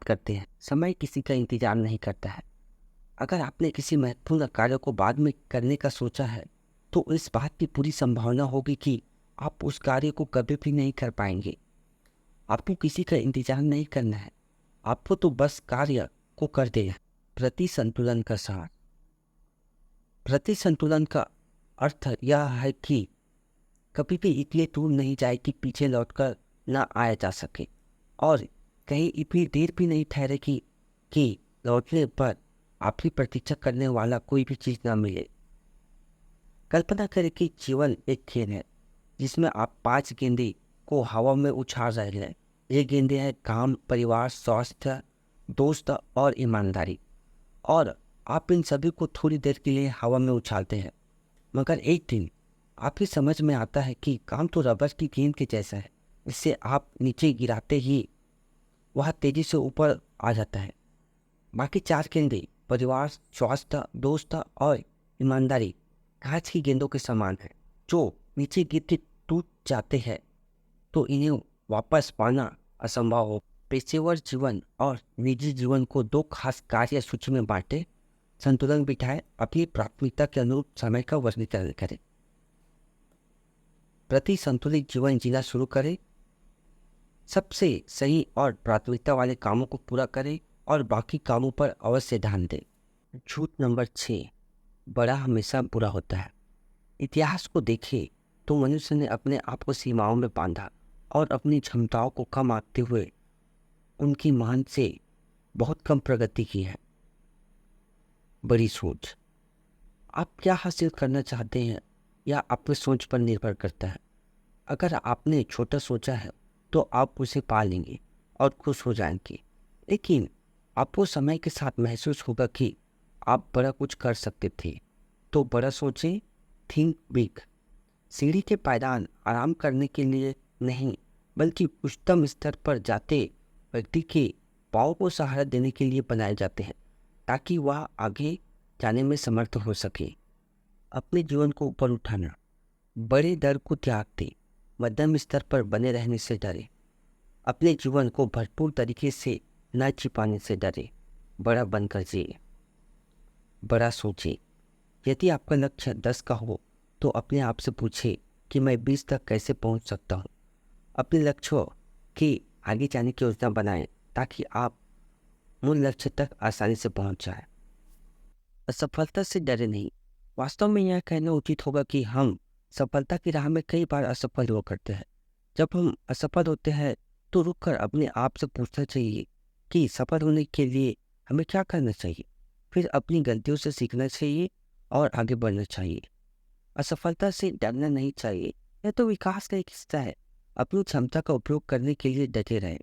बात करते हैं, समय किसी का इंतजार नहीं करता है। अगर आपने किसी महत्वपूर्ण कार्य को बाद में करने का सोचा है, तो इस बात की पूरी संभावना होगी कि आप उस कार्य को कभी भी नहीं कर पाएंगे। आपको किसी का इंतजार नहीं करना है, आपको तो बस कार्य को कर देना है। प्रति संतुलन का सार। प्रति संतुलन का अर्थ यह है कि कभी भी इतनी दूर नहीं जाए कि पीछे लौटकर न आया जा सके, और कहीं इतनी देर भी नहीं ठहरे कि लौटने पर आपकी प्रतीक्षा करने वाला कोई भी चीज न मिले। कल्पना करें कि जीवन एक खेल है जिसमें आप 5 गेंदे को हवा में उछाल रहे हैं। ये गेंदे हैं काम, परिवार, स्वास्थ्य, दोस्त और ईमानदारी। और आप इन सभी को थोड़ी देर के लिए हवा में उछालते हैं, मगर एक दिन आपकी समझ में आता है कि काम तो रबर की गेंद के जैसा है। इससे आप नीचे गिराते ही वह तेजी से ऊपर आ जाता है। बाकी 4 गेंदे परिवार, स्वास्थ्य, दोस्त और ईमानदारी कांच की गेंदों के समान है, जो नीचे गिरते टूट जाते हैं, तो इन्हें वापस पाना असंभव हो। पेशेवर जीवन और निजी जीवन को 2 खास कार्य सूची में बांटे, संतुलन बिठाएं, अपनी प्राथमिकता के अनुरूप समय का वर्गीकरण करें। प्रति संतुलित जीवन जीना शुरू करें। सबसे सही और प्राथमिकता वाले कामों को पूरा करें और बाकी कामों पर अवश्य ध्यान दें। झूठ नंबर 6। बड़ा हमेशा बुरा होता है। इतिहास को देखें तो मनुष्य ने अपने आप को सीमाओं में बांधा और अपनी क्षमताओं को कम आंकते हुए उनकी मान से बहुत कम प्रगति की है। बड़ी सोच। आप क्या हासिल करना चाहते हैं या आपकी सोच पर निर्भर करता है। अगर आपने छोटा सोचा है तो आप उसे पा लेंगे और खुश हो जाएंगे, लेकिन आपको समय के साथ महसूस होगा कि आप बड़ा कुछ कर सकते थे। तो बड़ा सोचें, थिंक बिग। सीढ़ी के पायदान आराम करने के लिए नहीं, बल्कि उच्चतम स्तर पर जाते व्यक्ति के पाँव को सहारा देने के लिए बनाए जाते हैं, ताकि वह आगे जाने में समर्थ हो सके। अपने जीवन को ऊपर उठाना। बड़े डर को त्याग दें, मध्यम स्तर पर बने रहने से डरे। अपने जीवन को भरपूर तरीके से न छिपाने से डरे, बड़ा बनकर जिए। बड़ा सोचें। यदि आपका लक्ष्य 10 का हो तो अपने आप से पूछे कि मैं 20 तक कैसे पहुंच सकता हूं। अपने लक्ष्यों की आगे जाने की योजना बनाएं, ताकि आप मूल लक्ष्य तक आसानी से पहुंच जाएं। असफलता से डरे नहीं। वास्तव में यह कहना उचित होगा कि हम सफलता की राह में कई बार असफल हुआ करते हैं। जब हम असफल होते हैं तो रुककर अपने आप से पूछना चाहिए कि सफल होने के लिए हमें क्या करना चाहिए। फिर अपनी गलतियों से सीखना चाहिए और आगे बढ़ना चाहिए। असफलता से डरना नहीं चाहिए, यह तो विकास का एक हिस्सा है। अपनी क्षमता का उपयोग करने के लिए डटे रहें।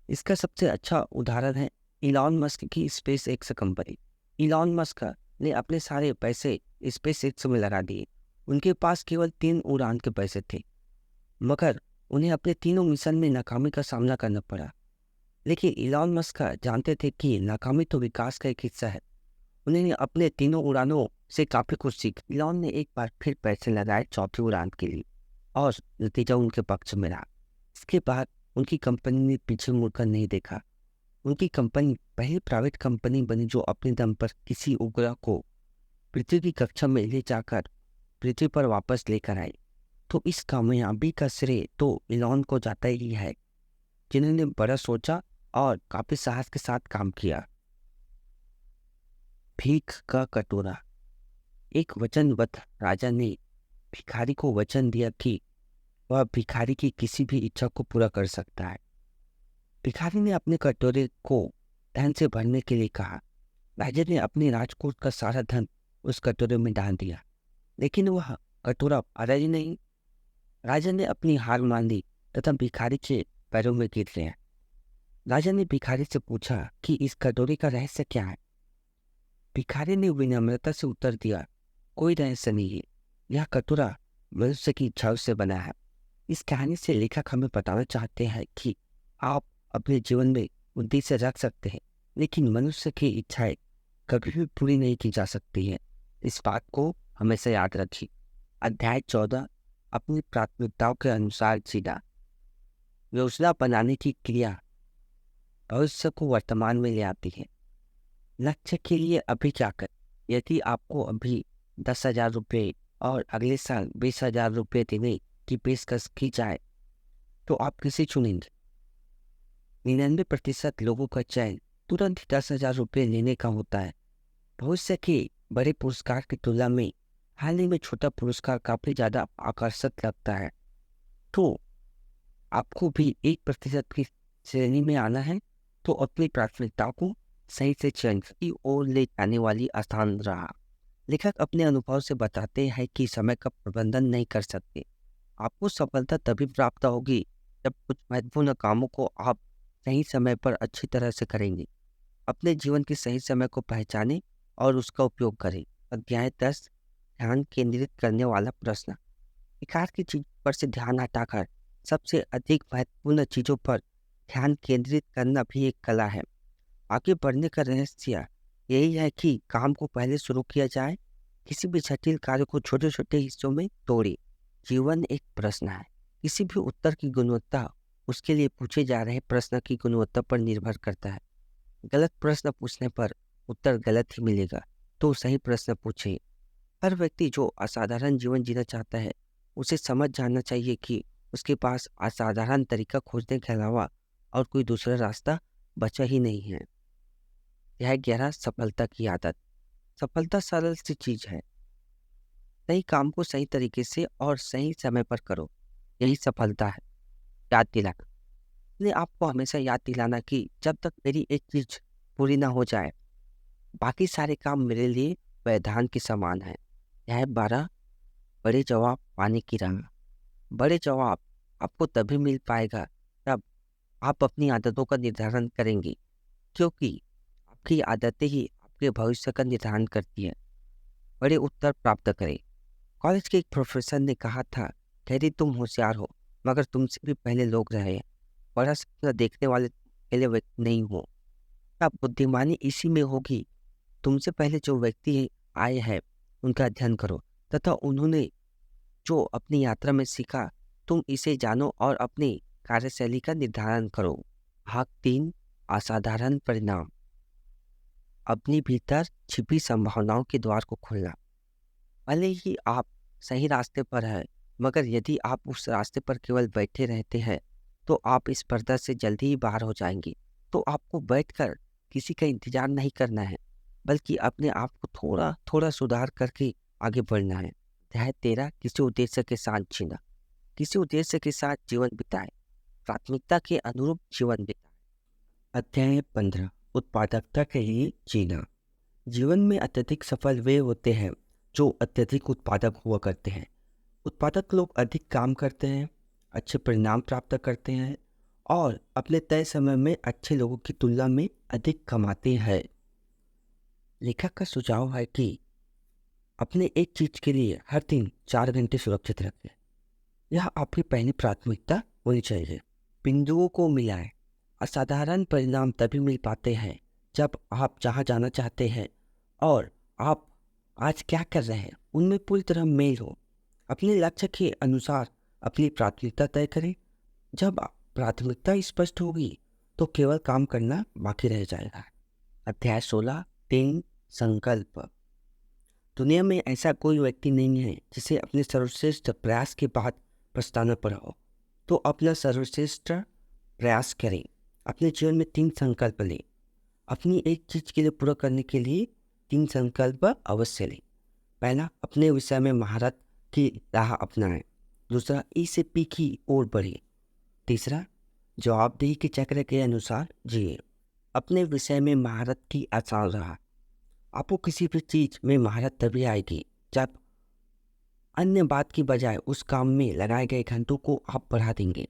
इसका सबसे अच्छा उदाहरण है इलॉन मस्क की space x company. Elon Musk ने अपने सारे पैसे स्पेस एक्स में लगा दिए। उनके पास केवल 3 उड़ान के पैसे थे, मगर उन्हें अपने तीनों मिशन में नाकामी का सामना करना पड़ा। लेकिन इलॉन मस्क जानते थे कि नाकामी तो विकास का एक हिस्सा है। उन्होंने अपने तीनों उड़ानों से काफी कुछ सीखा। इलॉन ने एक बार फिर पैसे लगाए चौथी उड़ान के लिए, और नतीजा उनके पक्ष में रहा। इसके बाद उनकी कंपनी ने पीछे मुड़कर नहीं देखा। उनकी कंपनी पहली प्राइवेट कंपनी बनी जो अपने दम पर किसी उपग्रह को पृथ्वी की कक्षा में ले जाकर पृथ्वी पर वापस लेकर आई। तो इस कामयाबी का श्रेय तो इलॉन को जाता ही है, जिन्होंने बड़ा सोचा और काफी साहस के साथ काम किया। भीख का कटोरा। एक वचनबद्ध राजा ने भिखारी को वचन दिया कि वह भिखारी की किसी भी इच्छा को पूरा कर सकता है। भिखारी ने अपने कटोरे को धन से भरने के लिए कहा। राजा ने अपने राजकोट का सारा धन उस कटोरे में डाल दिया, लेकिन वह कटोरा भरा ही नहीं। राजा ने अपनी हार मान ली तथा भिखारी के पैरों में गिर गया। राजा ने भिखारी से पूछा कि इस कटोरे का रहस्य क्या है। भिखारी ने विनम्रता से उत्तर दिया, कोई रहस्य नहीं है, यह कटोरा मनुष्य की इच्छाओं से बना है। इस कहानी से लेखक हमें बताना चाहते हैं कि आप अपने जीवन में उद्देश्य रख सकते हैं, लेकिन मनुष्य की इच्छाएं कभी भी पूरी नहीं की जा सकती हैं। इस बात को हमेशा याद रखिए। अध्याय 14। अपनी प्राथमिकताओं के अनुसार जीना। योजना बनाने की क्रिया। भविष्य को वर्तमान में ले आती है। लक्ष्य के लिए अभी क्या कर, यदि आपको अभी 10,000 रुपये और अगले साल 20,000 रुपये देने की पेशकश की जाए तो आप किसे चुनेंगे? 99% लोगों का चयन तुरंत ही 10,000 रुपये लेने का होता है। भविष्य के बड़े पुरस्कार की तुलना में हाल ही में छोटा पुरस्कार काफी ज्यादा आकर्षक लगता है। तो आपको भी 1% की श्रेणी में आना है तो अपनी प्राथमिकताओं को सही से चयन की ओर ले जाने वाली आसान रहा। लेखक अपने अनुभव से बताते हैं कि समय का प्रबंधन नहीं कर सकते। आपको सफलता तभी प्राप्त होगी जब कुछ महत्वपूर्ण कामों को आप सही समय पर अच्छी तरह से करेंगे। अपने जीवन के सही समय को पहचानें और उसका उपयोग करें। अध्याय 10, ध्यान केंद्रित करने वाला प्रश्न। बेकार की चीज पर से ध्यान हटाकर सबसे अधिक महत्वपूर्ण चीजों पर ध्यान केंद्रित करना भी एक कला है। आगे बढ़ने का रहस्य यही है कि काम को पहले शुरू किया जाए। किसी भी जटिल कार्य को छोटे छोटे हिस्सों में तोड़े। जीवन एक प्रश्न है। किसी भी उत्तर की गुणवत्ता उसके लिए पूछे जा रहे प्रश्न की गुणवत्ता पर निर्भर करता है। गलत प्रश्न पूछने पर उत्तर गलत ही मिलेगा, तो सही प्रश्न पूछे। हर व्यक्ति जो असाधारण जीवन जीना चाहता है उसे समझ जाना चाहिए कि उसके पास असाधारण तरीका खोजने के अलावा और कोई दूसरा रास्ता बचा ही नहीं है। यह 11, सफलता की आदत। सफलता सरल सी चीज है। सही काम को सही तरीके से और सही समय पर करो, यही सफलता है। याद दिलाना, इसलिए आपको हमेशा याद दिलाना कि जब तक मेरी एक चीज पूरी ना हो जाए बाकी सारे काम मेरे लिए वरदान के समान है। यह 12, बड़े जवाब पाने की राह। बड़े जवाब आपको तभी मिल पाएगा जब आप अपनी आदतों का निर्धारण करेंगे, क्योंकि आपकी आदतें ही आपके भविष्य का निर्धारण करती है। बड़े उत्तर प्राप्त करें। कॉलेज के एक प्रोफेसर ने कहा था, यदि तुम होशियार हो मगर तुमसे भी पहले लोग रहे हैं, बड़ा सपना देखने वाले पहले व्यक्ति नहीं हो। अब बुद्धिमानी इसी में होगी, तुमसे पहले जो व्यक्ति आए हैं उनका अध्ययन करो तथा उन्होंने जो अपनी यात्रा में सीखा तुम इसे जानो और अपनी कार्यशैली का निर्धारण करो। भाग 3, असाधारण परिणाम। अपनी भीतर छिपी संभावनाओं के द्वार को खोलना। भले ही आप सही रास्ते पर हैं, मगर यदि आप उस रास्ते पर केवल बैठे रहते हैं तो आप इस पर्दा से जल्दी ही बाहर हो जाएंगे। तो आपको बैठकर किसी का इंतजार नहीं करना है, बल्कि अपने आप को थोड़ा थोड़ा सुधार करके आगे बढ़ना है। अध्याय 13, किसी उद्देश्य के साथ जीना। किसी उद्देश्य के साथ जीवन बिताए, प्राथमिकता के अनुरूप जीवन बिताए। अध्याय 15, उत्पादकता के लिए जीना। जीवन में अत्यधिक सफल वे होते हैं जो अत्यधिक उत्पादक हुआ करते हैं। उत्पादक लोग अधिक काम करते हैं, अच्छे परिणाम प्राप्त करते हैं और अपने तय समय में अच्छे लोगों की तुलना में अधिक कमाते हैं। लेखक का सुझाव है कि अपने एक चीज के लिए हर दिन 4 घंटे सुरक्षित रखें। यह आपकी पहली प्राथमिकता होनी चाहिए। बिंदुओं को मिलाएं। असाधारण परिणाम तभी मिल पाते हैं जब आप जहाँ जाना चाहते हैं और आप आज क्या कर रहे हैं उनमें पूरी तरह मेल हो। अपने लक्ष्य के अनुसार अपनी प्राथमिकता तय करें। जब प्राथमिकता स्पष्ट होगी तो केवल काम करना बाकी रह जाएगा। अध्याय 16, 3, संकल्प। दुनिया में ऐसा कोई व्यक्ति नहीं है जिसे अपने सर्वश्रेष्ठ प्रयास के बाद पछताना पड़ा हो। तो अपना सर्वश्रेष्ठ प्रयास करें। अपने जीवन में 3 संकल्प लें। अपनी एक चीज के लिए पूरा करने के लिए 3 संकल्प अवश्य लें। पहला, अपने विषय में महारत की राह अपनाएं। दूसरा, ई से पी की ओर बढ़े। तीसरा, जवाबदेही के चक्र के अनुसार जिए। अपने विषय में महारत की आसान राह। आपको किसी भी चीज में महारत तभी आएगी जब अन्य बात की बजाय उस काम में लगाए गए घंटों को आप बढ़ा देंगे।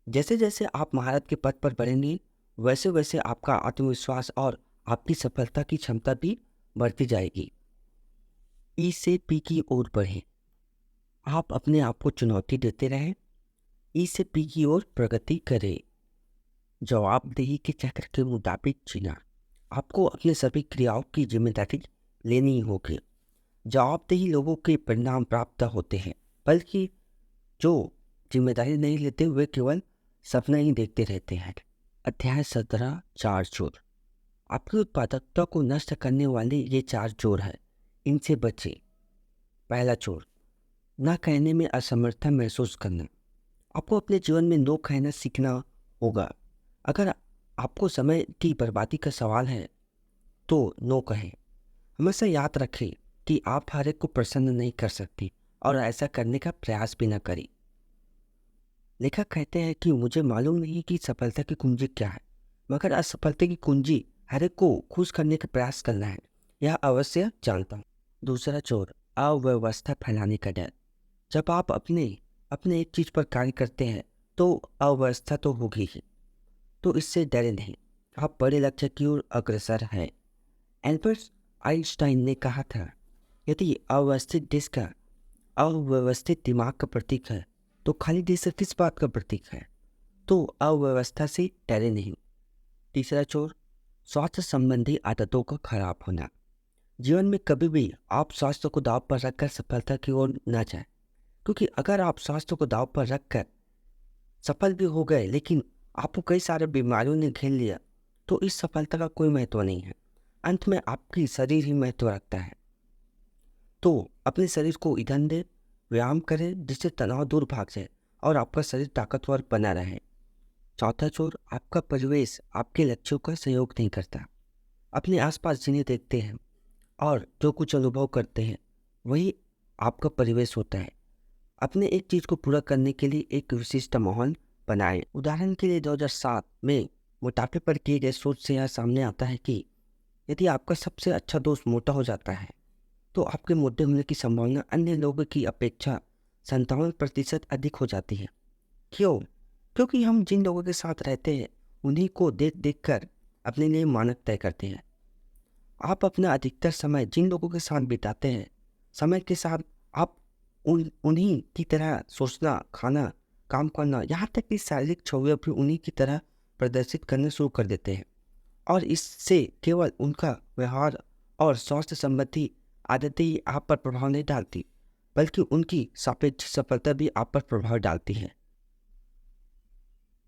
जैसे जैसे आप महारत के पथ पर बढ़ेंगे वैसे वैसे आपका आत्मविश्वास और आपकी सफलता की क्षमता भी बढ़ती जाएगी। ई से पी की ओर बढ़ें। आप अपने आप को चुनौती देते रहें। ई से पी की ओर प्रगति करें। जवाबदेही के चक्र के मुताबिक जीना। आपको अपने सभी क्रियाओं की जिम्मेदारी लेनी होगी। जवाबदेही लोगों के परिणाम प्राप्त होते हैं, बल्कि जो जिम्मेदारी नहीं लेते वे केवल सपना ही देखते रहते हैं। अध्याय 17 चार चोर। आपकी उत्पादकता को नष्ट करने वाले ये चार चोर हैं, इनसे बचें। पहला चोर, ना कहने में असमर्थता महसूस करना। आपको अपने जीवन में नो कहना सीखना होगा। अगर आपको समय की बर्बादी का सवाल है तो नो कहें। हमेशा याद रखें कि आप हर एक को प्रसन्न नहीं कर सकती और ऐसा करने का प्रयास भी न करें। लेखक कहते हैं कि मुझे मालूम नहीं कि सफलता की कुंजी क्या है, मगर असफलता की कुंजी हर एक को खुश करने का प्रयास करना है, यह अवश्य जानता हूँ। दूसरा चोर, अव्यवस्था फैलाने का डर। जब आप अपने अपने एक चीज पर कार्य करते हैं तो अव्यवस्था तो होगी ही, तो इससे डरे नहीं, आप बड़े लक्ष्य की ओर अग्रसर हैं। एल्बर्ट आइंस्टाइन ने कहा था, यदि अव्यवस्थित डिस्क अव्यवस्थित दिमाग का प्रतीक है तो खाली डिस्क किस बात का प्रतीक है? तो अव्यवस्था से डरे नहीं। तीसरा चोर, स्वास्थ्य संबंधी आदतों का खराब होना। जीवन में कभी भी आप स्वास्थ्य को दांव पर रखकर सफलता की ओर न जाएं, क्योंकि अगर आप स्वास्थ्य को दांव पर रखकर सफल भी हो गए लेकिन आपको कई सारे बीमारियों ने घेर लिया तो इस सफलता का कोई महत्व नहीं है। अंत में आपकी शरीर ही महत्व रखता है। तो अपने शरीर को ईंधन दे, व्यायाम करें जिससे तनाव दूर भाग जाए और आपका शरीर ताकतवर बना रहे। चौथा चोर, आपका परिवेश आपके लक्ष्यों का सहयोग नहीं करता। अपने आसपास जिन्हें देखते हैं और जो कुछ अनुभव करते हैं वही आपका परिवेश होता है। अपने एक चीज को पूरा करने के लिए एक विशिष्ट माहौल बनाएं। उदाहरण के लिए 2007 में मोटापे पर किए गए शोध से यह सामने आता है कि यदि आपका सबसे अच्छा दोस्त मोटा हो जाता है तो आपके मोटे होने की संभावना अन्य लोगों की अपेक्षा 57% अधिक हो जाती है। क्यों? क्योंकि हम जिन लोगों के साथ रहते हैं उन्हीं को देख देख कर अपने लिए मानक तय करते हैं। आप अपना अधिकतर समय जिन लोगों के साथ बिताते हैं, समय के साथ आप उन्हीं की तरह सोचना, खाना, काम करना, यहाँ तक कि शारीरिक छवियाँ भी उन्हीं की तरह प्रदर्शित करना शुरू कर देते हैं। और इससे केवल उनका व्यवहार और स्वास्थ्य संबंधी आदतें ही आप पर प्रभाव नहीं डालती, बल्कि उनकी सापेक्ष सफलता भी आप पर प्रभाव डालती है।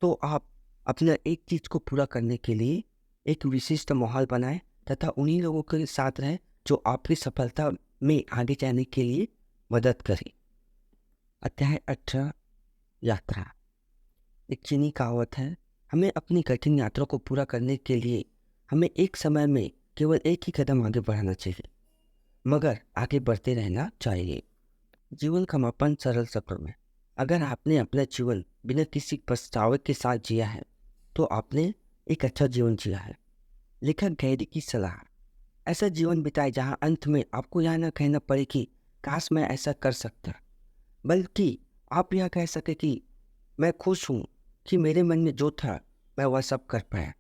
तो आप अपना एक चीज को पूरा करने के लिए एक विशिष्ट माहौल बनाएं तथा उन्हीं लोगों के साथ रहें जो आपकी सफलता में आगे जाने के लिए मदद करें। अध्याय 18 यात्रा। एक चीनी कहावत है, हमें अपनी कठिन यात्रा को पूरा करने के लिए हमें एक समय में केवल एक ही कदम आगे बढ़ाना चाहिए, मगर आगे बढ़ते रहना चाहिए। जीवन का मापन सरल शब्दों में। अगर आपने अपना जीवन बिना किसी पछतावे के साथ जिया है तो आपने एक अच्छा जीवन जिया है। लेखक गहरी की सलाह, ऐसा जीवन बिताए जहां अंत में आपको यह न कहना पड़े कि काश मैं ऐसा कर सकता, बल्कि आप यह कह सके कि मैं खुश हूँ कि मेरे मन में जो था मैं वह सब कर पाया।